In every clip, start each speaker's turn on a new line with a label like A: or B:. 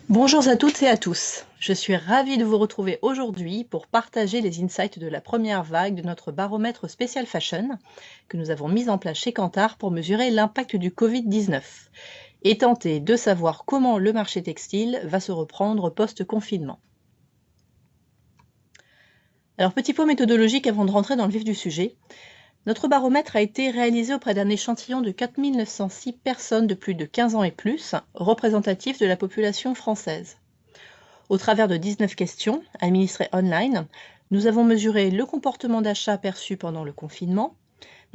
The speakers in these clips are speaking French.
A: Bonjour à toutes et à tous. Je suis ravie de vous retrouver aujourd'hui pour partager les insights de la première vague de notre baromètre spécial fashion que nous avons mis en place chez Kantar pour mesurer l'impact du Covid-19 et tenter de savoir comment le marché textile va se reprendre post-confinement. Alors, petit point méthodologique avant de rentrer dans le vif du sujet. Notre baromètre a été réalisé auprès d'un échantillon de 4 906 personnes de plus de 15 ans et plus, représentatifs de la population française. Au travers de 19 questions administrées online, nous avons mesuré le comportement d'achat perçu pendant le confinement,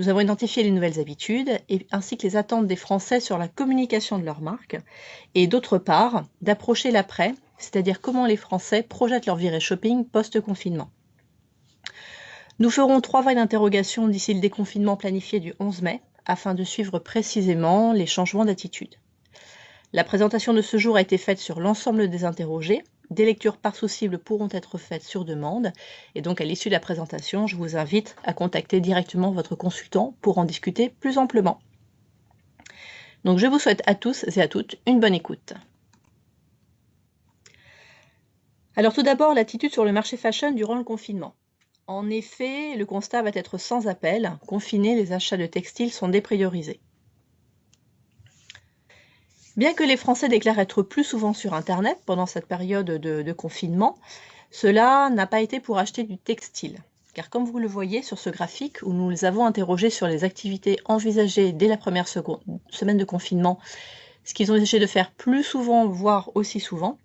A: nous avons identifié les nouvelles habitudes ainsi que les attentes des Français sur la communication de leur marque, et d'autre part, d'approcher l'après, c'est-à-dire comment les Français projettent leur virée shopping post-confinement. Nous ferons 3 vagues d'interrogation d'ici le déconfinement planifié du 11 mai, afin de suivre précisément les changements d'attitude. La présentation de ce jour a été faite sur l'ensemble des interrogés. Des lectures par sous-cible pourront être faites sur demande. Et donc, à l'issue de la présentation, je vous invite à contacter directement votre consultant pour en discuter plus amplement. Donc, je vous souhaite à tous et à toutes une bonne écoute. Alors, tout d'abord, l'attitude sur le marché fashion durant le confinement. En effet, le constat va être sans appel. Confinés, les achats de textiles sont dépriorisés. Bien que les Français déclarent être plus souvent sur Internet pendant cette période de confinement, cela n'a pas été pour acheter du textile. Car comme vous le voyez sur ce graphique où nous les avons interrogés sur les activités envisagées dès la première semaine de confinement, ce qu'ils ont essayé de faire plus souvent, voire aussi souvent,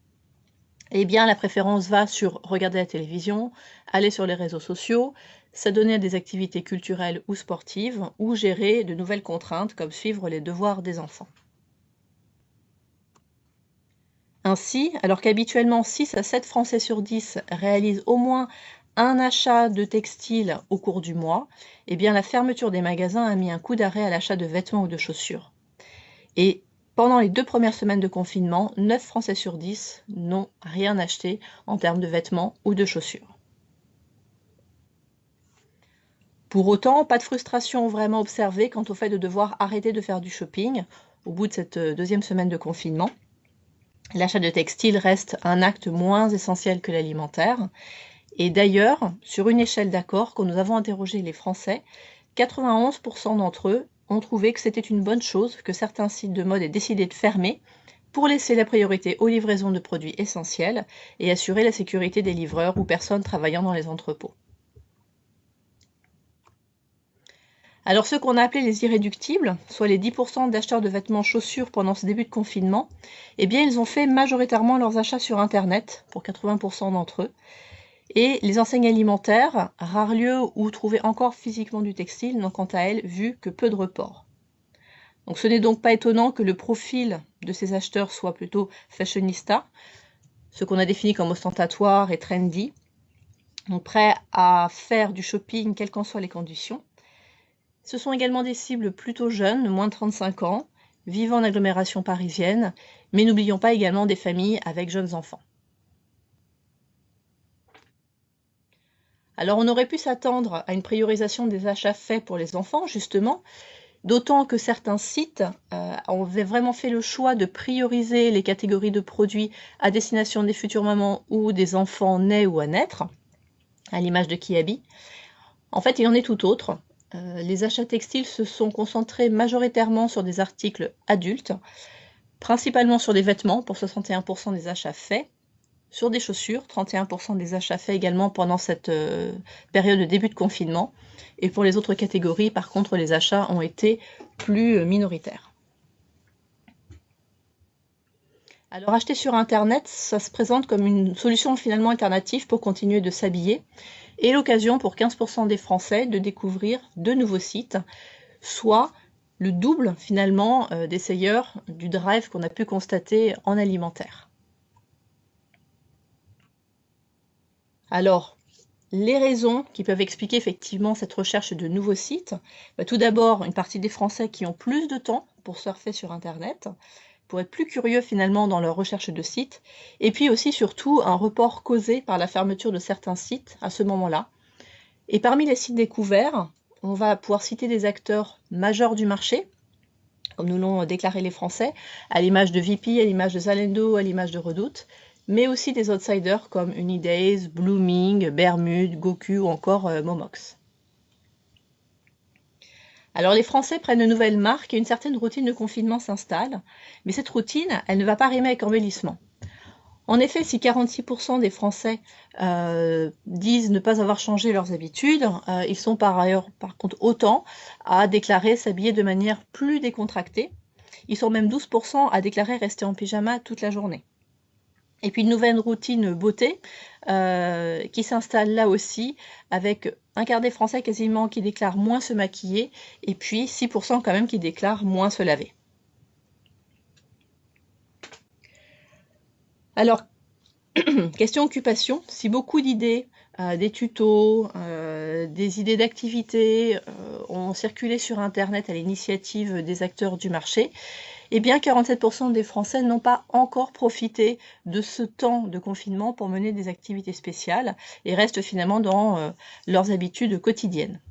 A: eh bien la préférence va sur regarder la télévision, aller sur les réseaux sociaux, s'adonner à des activités culturelles ou sportives, ou gérer de nouvelles contraintes comme suivre les devoirs des enfants. Ainsi, alors qu'habituellement 6 à 7 Français sur 10 réalisent au moins un achat de textile au cours du mois, eh bien la fermeture des magasins a mis un coup d'arrêt à l'achat de vêtements ou de chaussures. Et pendant les 2 premières semaines de confinement, 9 Français sur 10 n'ont rien acheté en termes de vêtements ou de chaussures. Pour autant, pas de frustration vraiment observée quant au fait de devoir arrêter de faire du shopping au bout de cette deuxième semaine de confinement. L'achat de textile reste un acte moins essentiel que l'alimentaire. Et d'ailleurs, sur une échelle d'accord, quand nous avons interrogé les Français, 91% d'entre eux ont trouvé que c'était une bonne chose que certains sites de mode aient décidé de fermer pour laisser la priorité aux livraisons de produits essentiels et assurer la sécurité des livreurs ou personnes travaillant dans les entrepôts. Alors ceux qu'on a appelés les irréductibles, soit les 10% d'acheteurs de vêtements chaussures pendant ce début de confinement, eh bien ils ont fait majoritairement leurs achats sur Internet, pour 80% d'entre eux. Et les enseignes alimentaires, rares lieux où trouver encore physiquement du textile, n'ont quant à elles vu que peu de reports. Donc ce n'est donc pas étonnant que le profil de ces acheteurs soit plutôt fashionista, ce qu'on a défini comme ostentatoire et trendy, donc prêts à faire du shopping quelles qu'en soient les conditions. Ce sont également des cibles plutôt jeunes, moins de 35 ans, vivant en agglomération parisienne, mais n'oublions pas également des familles avec jeunes enfants. Alors on aurait pu s'attendre à une priorisation des achats faits pour les enfants, justement, d'autant que certains sites ont vraiment fait le choix de prioriser les catégories de produits à destination des futures mamans ou des enfants nés ou à naître, à l'image de Kiabi. En fait, il en est tout autre. Les achats textiles se sont concentrés majoritairement sur des articles adultes, principalement sur des vêtements pour 61% des achats faits, sur des chaussures, 31% des achats faits également pendant cette période de début de confinement, et pour les autres catégories, par contre, les achats ont été plus minoritaires. Alors acheter sur Internet, ça se présente comme une solution finalement alternative pour continuer de s'habiller, et l'occasion pour 15% des Français de découvrir de nouveaux sites, soit le double finalement d'essayeurs du drive qu'on a pu constater en alimentaire. Alors, les raisons qui peuvent expliquer effectivement cette recherche de nouveaux sites, tout d'abord, une partie des Français qui ont plus de temps pour surfer sur Internet, pour être plus curieux finalement dans leur recherche de sites, et puis aussi surtout un report causé par la fermeture de certains sites à ce moment-là. Et parmi les sites découverts, on va pouvoir citer des acteurs majeurs du marché, comme nous l'ont déclaré les Français, à l'image de VP, à l'image de Zalando, à l'image de Redoute, mais aussi des outsiders comme Unidays, Blooming, Bermude, Goku ou encore Momox. Alors les Français prennent de nouvelles marques et une certaine routine de confinement s'installe, mais cette routine, elle ne va pas rimer avec embellissement. En effet, si 46% des Français disent ne pas avoir changé leurs habitudes, ils sont par contre autant à déclarer s'habiller de manière plus décontractée. Ils sont même 12% à déclarer rester en pyjama toute la journée. Et puis une nouvelle routine beauté qui s'installe là aussi, avec un quart des Français quasiment qui déclarent moins se maquiller, et puis 6% quand même qui déclarent moins se laver. Alors, question occupation, si beaucoup d'idées, des tutos, des idées d'activités ont circulé sur Internet à l'initiative des acteurs du marché, eh bien 47% des Français n'ont pas encore profité de ce temps de confinement pour mener des activités spéciales et restent finalement dans leurs habitudes quotidiennes.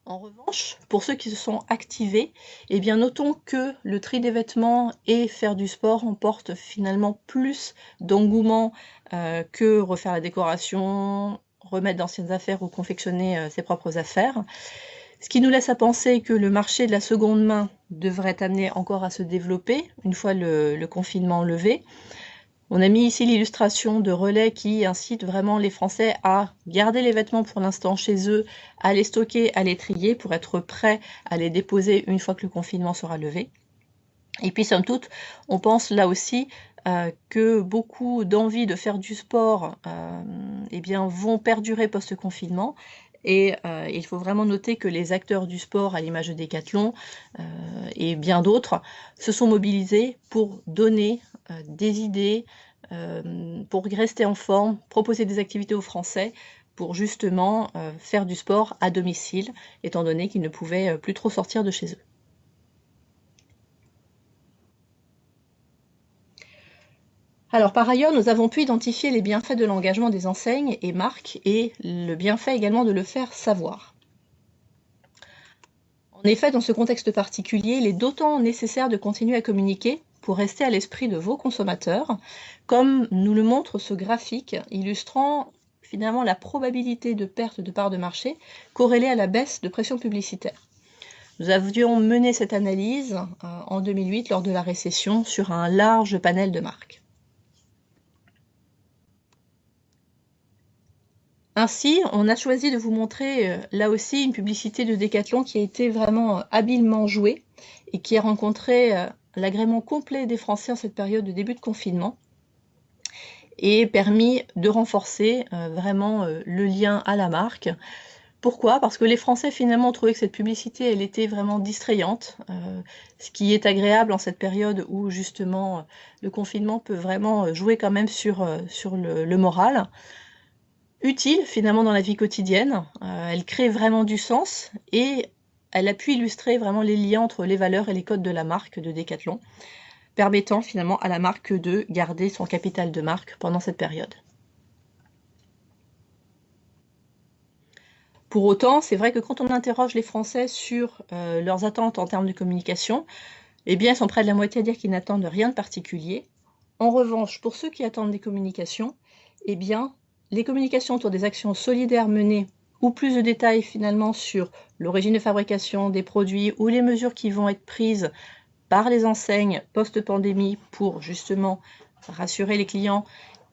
A: En revanche, pour ceux qui se sont activés, eh bien notons que le tri des vêtements et faire du sport emporte finalement plus d'engouement que refaire la décoration, remettre d'anciennes affaires ou confectionner ses propres affaires. Ce qui nous laisse à penser que le marché de la seconde main devrait être amené encore à se développer une fois le confinement levé. On a mis ici l'illustration de Relais qui incite vraiment les Français à garder les vêtements pour l'instant chez eux, à les stocker, à les trier pour être prêts à les déposer une fois que le confinement sera levé. Et puis, somme toute, on pense là aussi que beaucoup d'envie de faire du sport eh bien, vont perdurer post-confinement. Et il faut vraiment noter que les acteurs du sport, à l'image de Decathlon et bien d'autres, se sont mobilisés pour donner des idées, pour rester en forme, proposer des activités aux Français pour justement faire du sport à domicile, étant donné qu'ils ne pouvaient plus trop sortir de chez eux. Alors par ailleurs, nous avons pu identifier les bienfaits de l'engagement des enseignes et marques et le bienfait également de le faire savoir. En effet, dans ce contexte particulier, il est d'autant nécessaire de continuer à communiquer pour rester à l'esprit de vos consommateurs, comme nous le montre ce graphique illustrant finalement la probabilité de perte de part de marché corrélée à la baisse de pression publicitaire. Nous avions mené cette analyse en 2008 lors de la récession sur un large panel de marques. Ainsi, on a choisi de vous montrer là aussi une publicité de Decathlon qui a été vraiment habilement jouée et qui a rencontré l'agrément complet des Français en cette période de début de confinement et permis de renforcer vraiment le lien à la marque. Pourquoi? Parce que les Français finalement ont trouvé que cette publicité, elle était vraiment distrayante, ce qui est agréable en cette période où justement le confinement peut vraiment jouer quand même sur le moral. Utile finalement dans la vie quotidienne, elle crée vraiment du sens et elle a pu illustrer vraiment les liens entre les valeurs et les codes de la marque de Decathlon, permettant finalement à la marque de garder son capital de marque pendant cette période. Pour autant, c'est vrai que quand on interroge les Français sur leurs attentes en termes de communication, eh bien, ils sont près de la moitié à dire qu'ils n'attendent rien de particulier. En revanche, pour ceux qui attendent des communications, eh bien, les communications autour des actions solidaires menées ou plus de détails finalement sur l'origine de fabrication des produits ou les mesures qui vont être prises par les enseignes post-pandémie pour justement rassurer les clients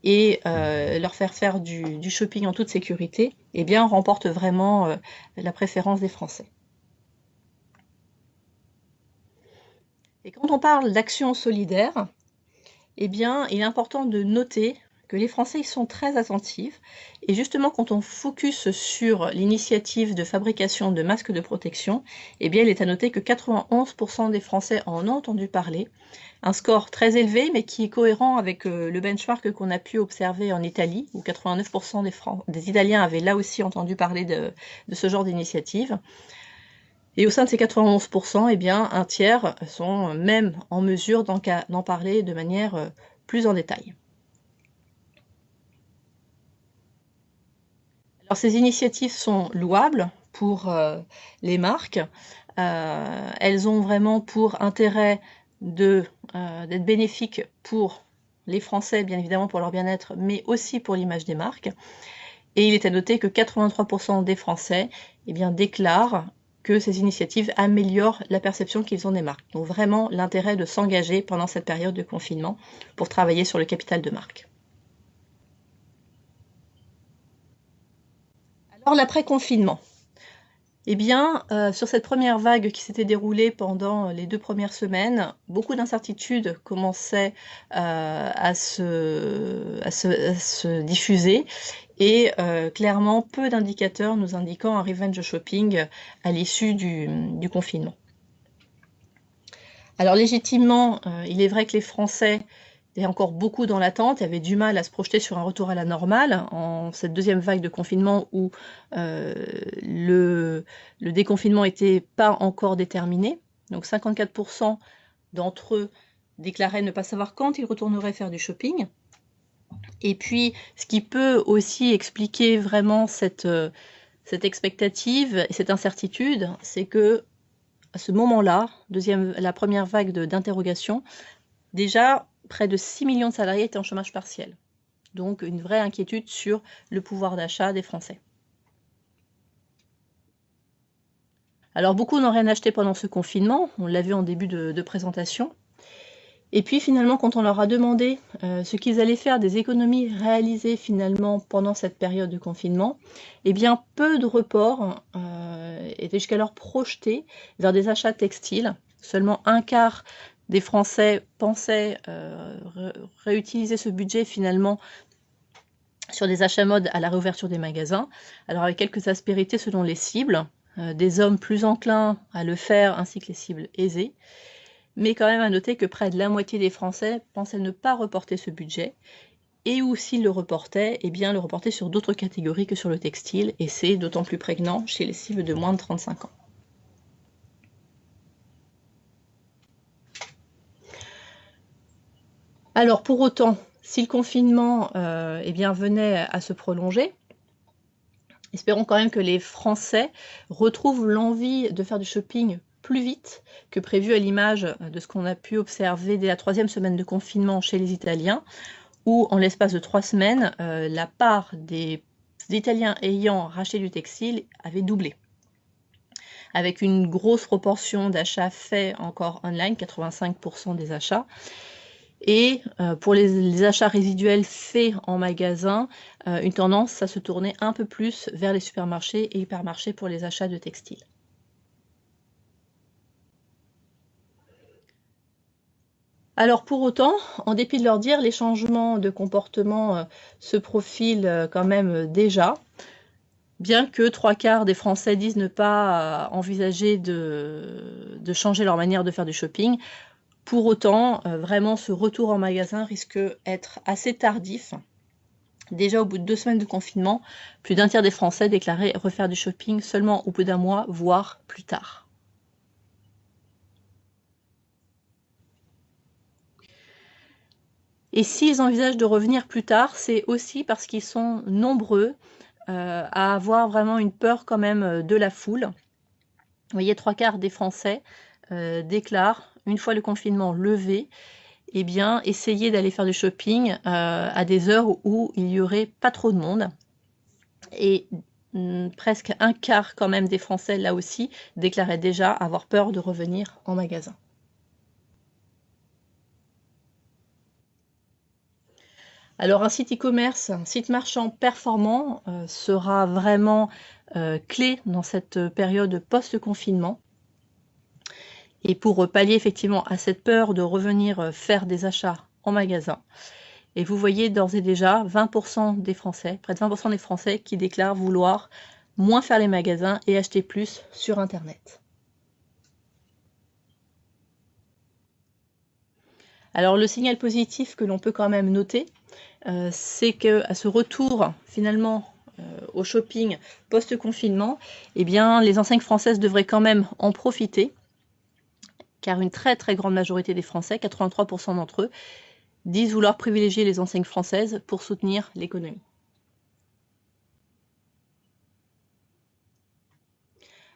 A: et leur faire du shopping en toute sécurité, eh bien, remporte vraiment la préférence des Français. Et quand on parle d'action solidaire, eh bien, il est important de noter que les Français y sont très attentifs. Et justement, quand on focus sur l'initiative de fabrication de masques de protection, eh bien, il est à noter que 91% des Français en ont entendu parler. Un score très élevé, mais qui est cohérent avec le benchmark qu'on a pu observer en Italie, où 89% des Italiens avaient là aussi entendu parler de ce genre d'initiative. Et au sein de ces 91%, eh bien, un tiers sont même en mesure d'en parler de manière plus en détail. Alors ces initiatives sont louables pour les marques, elles ont vraiment pour intérêt d'être bénéfiques pour les Français, bien évidemment pour leur bien-être, mais aussi pour l'image des marques. Et il est à noter que 83% des Français déclarent que ces initiatives améliorent la perception qu'ils ont des marques. Donc vraiment l'intérêt de s'engager pendant cette période de confinement pour travailler sur le capital de marque. Alors l'après-confinement. Sur cette première vague qui s'était déroulée pendant les 2 premières semaines, beaucoup d'incertitudes commençaient à se diffuser et clairement peu d'indicateurs nous indiquant un revenge shopping à l'issue du confinement. Alors légitimement, il est vrai que les Français étaient encore beaucoup dans l'attente et avaient du mal à se projeter sur un retour à la normale en cette deuxième vague de confinement où le déconfinement n'était pas encore déterminé. Donc 54% d'entre eux déclaraient ne pas savoir quand ils retourneraient faire du shopping. Et puis, ce qui peut aussi expliquer vraiment cette expectative et cette incertitude, c'est que à ce moment-là, la première vague d'interrogation, déjà près de 6 millions de salariés étaient en chômage partiel. Donc une vraie inquiétude sur le pouvoir d'achat des Français. Alors beaucoup n'ont rien acheté pendant ce confinement, on l'a vu en début de présentation. Et puis finalement, quand on leur a demandé ce qu'ils allaient faire des économies réalisées finalement pendant cette période de confinement, peu de reports étaient jusqu'alors projetés vers des achats textiles. Seulement un quart des Français pensaient réutiliser ce budget finalement sur des achats mode à la réouverture des magasins. Alors avec quelques aspérités selon les cibles, des hommes plus enclins à le faire ainsi que les cibles aisées. Mais quand même à noter que près de la moitié des Français pensaient ne pas reporter ce budget, et ou s'ils le reportaient, le reporter sur d'autres catégories que sur le textile, et c'est d'autant plus prégnant chez les cibles de moins de 35 ans. Alors pour autant, si le confinement venait à se prolonger, espérons quand même que les Français retrouvent l'envie de faire du shopping plus vite que prévu à l'image de ce qu'on a pu observer dès la 3e semaine de confinement chez les Italiens, où en l'espace de 3 semaines, la part des Italiens ayant racheté du textile avait doublé. Avec une grosse proportion d'achats faits encore online, 85% des achats. Et pour les achats résiduels faits en magasin, une tendance à se tourner un peu plus vers les supermarchés et hypermarchés pour les achats de textiles. Alors pour autant, en dépit de leur dire, les changements de comportement se profilent quand même déjà, bien que 3/4 des Français disent ne pas envisager de changer leur manière de faire du shopping. Pour autant, vraiment ce retour en magasin risque d'être assez tardif. Déjà au bout de 2 semaines de confinement, plus d'un tiers des Français déclaraient refaire du shopping seulement au bout d'un mois, voire plus tard. Et s'ils envisagent de revenir plus tard, c'est aussi parce qu'ils sont nombreux à avoir vraiment une peur quand même de la foule. Vous voyez, 3/4 des Français déclarent, une fois le confinement levé, essayer d'aller faire du shopping à des heures où il n'y aurait pas trop de monde. Et presque un quart quand même des Français, là aussi, déclaraient déjà avoir peur de revenir en magasin. Alors un site e-commerce, un site marchand performant sera vraiment clé dans cette période post-confinement. Et pour pallier effectivement à cette peur de revenir faire des achats en magasin. Et vous voyez d'ores et déjà 20% des Français, près de 20% des Français qui déclarent vouloir moins faire les magasins et acheter plus sur Internet. Alors le signal positif que l'on peut quand même noter, c'est qu'à ce retour finalement au shopping post-confinement, les enseignes françaises devraient quand même en profiter, car une très très grande majorité des Français, 83% d'entre eux, disent vouloir privilégier les enseignes françaises pour soutenir l'économie.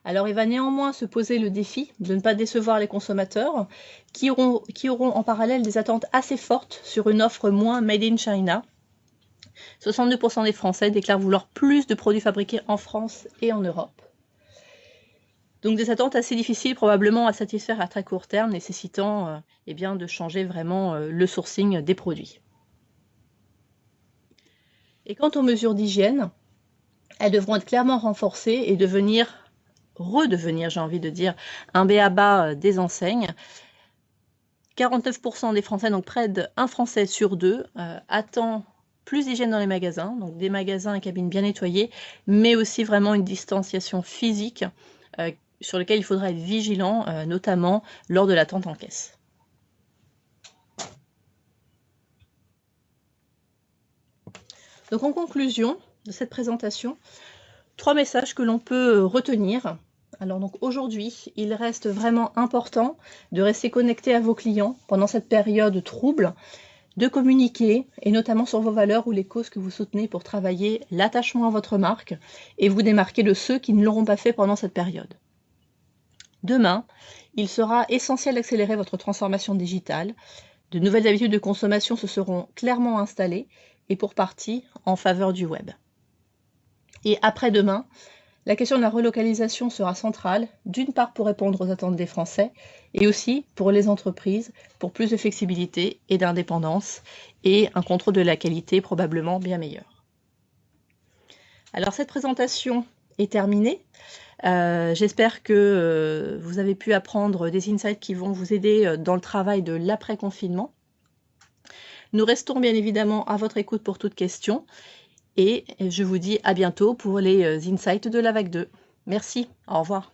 A: Alors il va néanmoins se poser le défi de ne pas décevoir les consommateurs qui auront en parallèle des attentes assez fortes sur une offre moins Made in China. 62% des Français déclarent vouloir plus de produits fabriqués en France et en Europe. Donc des attentes assez difficiles probablement à satisfaire à très court terme, nécessitant de changer vraiment le sourcing des produits. Et quant aux mesures d'hygiène, elles devront être clairement renforcées et redevenir, j'ai envie de dire, un b.a.-ba des enseignes. 49% des Français, donc près d'un Français sur deux, attend plus d'hygiène dans les magasins, donc des magasins et cabines bien nettoyées, mais aussi vraiment une distanciation physique sur lequel il faudra être vigilant, notamment lors de l'attente en caisse. Donc en conclusion de cette présentation, 3 messages que l'on peut retenir. Alors donc aujourd'hui, il reste vraiment important de rester connecté à vos clients pendant cette période trouble, de communiquer, et notamment sur vos valeurs ou les causes que vous soutenez pour travailler l'attachement à votre marque et vous démarquer de ceux qui ne l'auront pas fait pendant cette période. Demain, il sera essentiel d'accélérer votre transformation digitale. De nouvelles habitudes de consommation se seront clairement installées et pour partie en faveur du web. Et après-demain, la question de la relocalisation sera centrale, d'une part pour répondre aux attentes des Français, et aussi pour les entreprises, pour plus de flexibilité et d'indépendance, et un contrôle de la qualité probablement bien meilleur. Alors cette présentation est terminée. J'espère que vous avez pu apprendre des insights qui vont vous aider dans le travail de l'après-confinement. Nous restons bien évidemment à votre écoute pour toute question. Et je vous dis à bientôt pour les insights de la vague 2. Merci, au revoir.